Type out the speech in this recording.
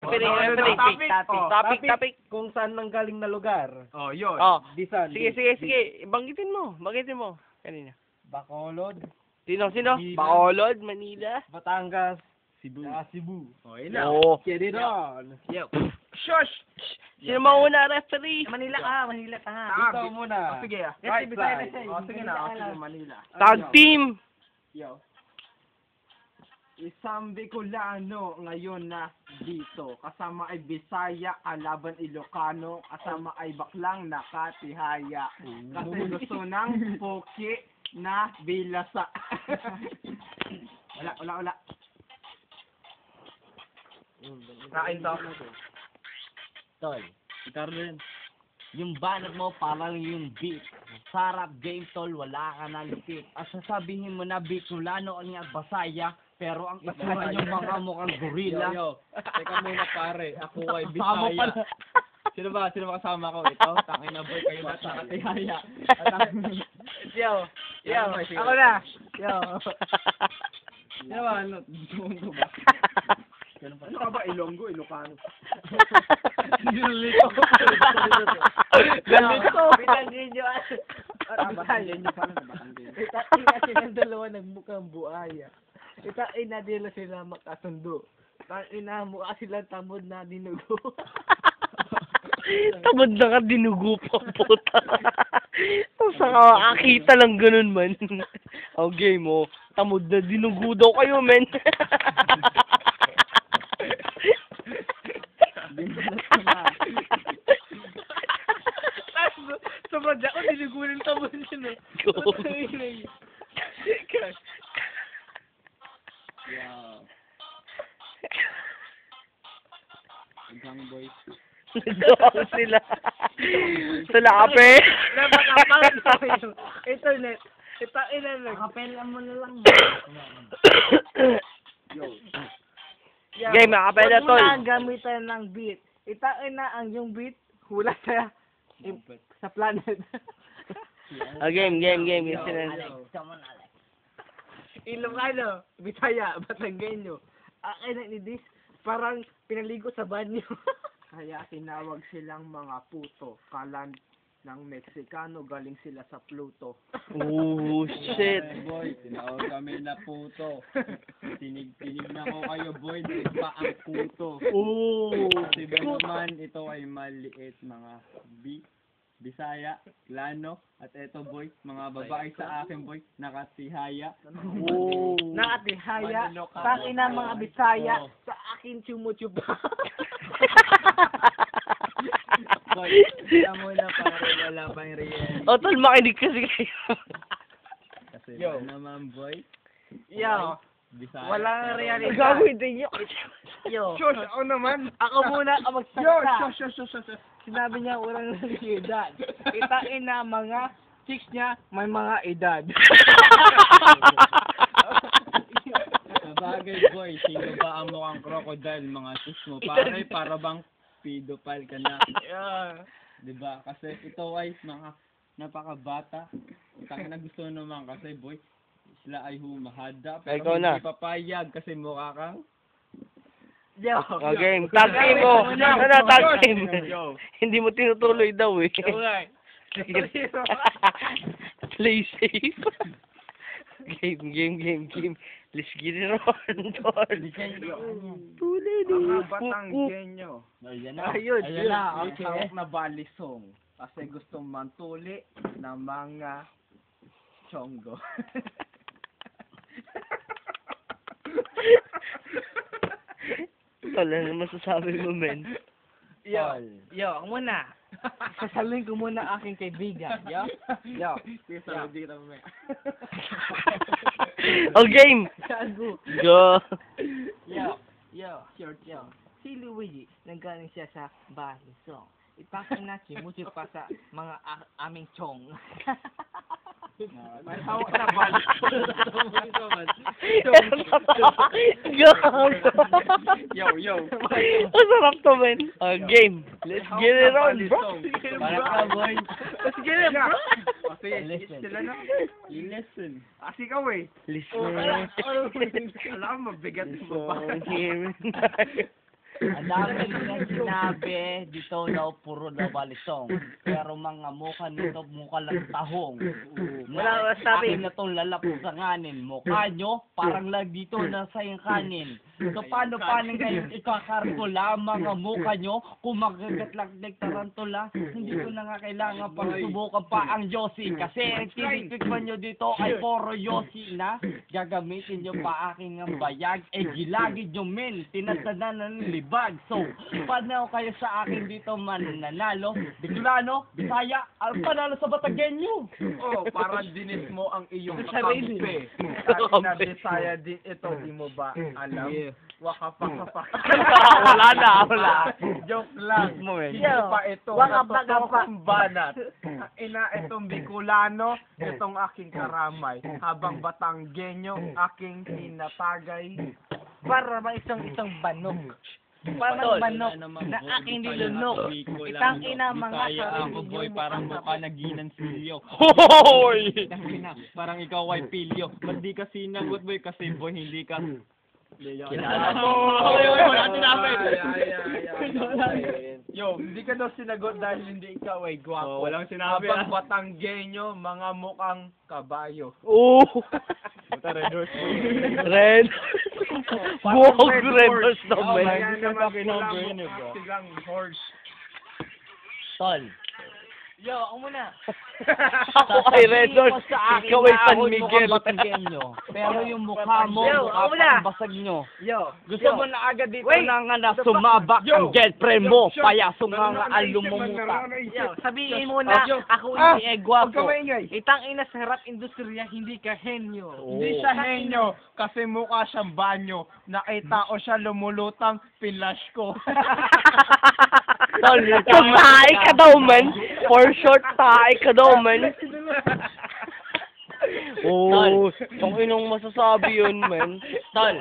referee. Topic. Kung saan nanggaling na lugar. Oh, yun. Oh, Bisan. sige. Banggitin mo. Kanina. Bacolod. Sino? Manila. Bacolod, Manila. Batangas. Cebu. Cebu. Oh, yun na. Oo. Quezon. Yo. Shush! Sino mauna, referee? Manila ka Ikaw muna. Oh, sige. Right side. Oh, sige na. Sige, Manila. Tag team. Yo. Isang Bicolano ngayon na dito. Kasama ay Bisaya, kalaban Ilocano. Kasama ay baklang nakatihaya. Kasi gusto ng poki na bilasa. Wala. Kain to. Tol, Carmen, yung banat mo parang yung beat. Sarap game tol, wala ka na lupit. At sasabihin mo na Bicolano ang Basaya, pero ang itsura yung mga mukhang gorilla. Yo. Teka muna pare. Ako ay Kasama Bisaya. pala. Sino ba kasama ko? Ito? Tangin na boy kayo na sa katihaya. Yo. Ako na. Yo. Sino ba? Ano ba? Ano ka ba? Ilonggo? Ilocano? Nilito. Bitangginyo. Batanggenyo pala. Batanggenyo. Itain kasi ng dalawa nagmukhang buaya. Itain na nila sila makasundo. Ina mukha silang tamod na dinugo. Tamad na ka, dinugo pa, puta. Saka akita lang ganun, man. Okay mo. Tamad na, dinugo daw kayo, men. Sobrang dyan ko, dinugo ng tamod yun eh. Go. Hanggang boys. Nagawang sila. Sila kape. Internet. Itain na lang. Kapela mo na lang. Game, makapela tol. Huwag mo na gamitan ng beat. Itain na ang yung beat. Hula sa planet. Game. Ilocano, Bisaya, Batanggenyo. Akin na ni Dis, parang pinaligo sa banyo. Kaya tinawag silang mga puto. Kalan ng Meksikano, galing sila sa Pluto. Oh, shit. Boy, tinawag kami na puto. Tinig na ko kayo, boy. Pa ang puto. Oh. Kasi ba naman, ito ay maliit mga Bisaya, Lano, at eto boy, mga babae sa akin boy, nakatihaya. Oh. Nakatihaya, tangin na mga Bisaya, sa akin chumuchupa. Boy, kaya muna pare, wala pang reality. O, tol, makinig kasi kayo. Kasi ba naman boy, Yo, Bisaya. walang reality. Gagawin din yun. Yo, Shush, ako naman. ako muna ang Yo, magsalita. shush. Sinabi niya walang realidad. Itain na mga chicks niya may mga edad. Sabagay boy, sino ba ang mukhang crocodile, mga sis mo? Pare, para bang pedophile ka na. Yeah. Diba? Kasi ito ay mga napakabata. Tangina na gusto naman kasi boy, sila ay humahada. Pero Ikaw na. hindi papayag kasi mukha kang... Yo. O, game. Tag team mo. Ano, tag team. Yo. Hindi mo tinutuloy daw eh. Okay. Play safe. Game. Let's get it on, tol. Tuloy Mga din. Batanggenyo. Ayan na. Ayun, Ang okay. tawag na balisong. Kasi gusto mantuli ng mga chongo. Tol, ano masasabi mo, men? Yo, ako muna. Sasaluhin ko muna ang aking kaibigan. Yo. Sige, hindi kita mamaya. O, game. Gago. Go. Yo. Si Luigi, nanggaling siya sa Balisong. Ipakita na chimuchi pa sa mga aming chong. May hawak na balisong. Go. Yo. Ang sarap to, men. Game. Let's get it on, bro. Para ka boy. Let's get it, bro. Sige, Listen. sila na. Listen. Kasi ikaw eh. Listen. Alam mo, mabigat yung baba. Game. Ang dami na sinabi dito na puro na balisong. Pero mga mukha nito mukha lang tahong. Wala sabi. Akin na itong lalapos sa nganin. Mukha nyo parang lang dito na sa yung kanin. So paano ngayon ikakartula mga mukha nyo kung magagatlagdag tarantula? Hindi ko na nga kailangan pang subukan pa ang Yossi. Kasi ang tinitikman nyo dito ay puro Yossi na. Gagamitin nyo pa aking ang bayag. Gilagid nyo men. Tinatanan ng libag. So, paano kayo sa akin dito mananalo? Bicolano, Bisaya, ang panalo sa Batagenyo. Oh, parang dinis mo ang iyong Sarili. kakampi. Na Bisaya din ito, di mo ba alam? Waka-paka-paka. Wala. Joke lang. Hindi Yo, pa ito. waka-paka-paka. Ang banat. Ina itong Bicolano, itong aking karamay. Habang Batanggenyo, aking tinatagay. Para ba isang banok? Parang manok na aking nilunok. Itang ina mga Ako boy, parang mukha na ginang silyo. Hoy! Parang ikaw ay pilyo. Ba't di ka sinagot boy? Kasi boy, hindi ka... Kilala mo. Wala sinabi. Yo, hindi ka daw sinagot dahil hindi ikaw ay gwapo. Walang sinabi. Habang Batanggenyo, mga mukhang kabayo. Oo. Puta, Red Horse. Red. Buhok Red Horse naman. Ayan naman Sabi pula ng brain, mukha bro. silang horse. Tol. Yo, ako muna. Ako ay Red Horse. Ikaw ay San Miguel. Pero yung mukha mo, Yo, mukha ako muna. pang basag nyo. Yo. Gusto mo na agad dito Wait. na nga na sumabak ang girlfriend mo, payaso nga nga ang lumumuta. Yo, sabihin mo na, ako hindi gwapo. Itang ina sa harap industriya, hindi ka henyo. Hindi siya henyo kasi mukha siyang banyo. Nakita o siya lumulutang pilash ko. Tol, kumahay ka daw man. For short, tahay ka daw man. Oo, oh, kung inong masasabi yun, man. Tol,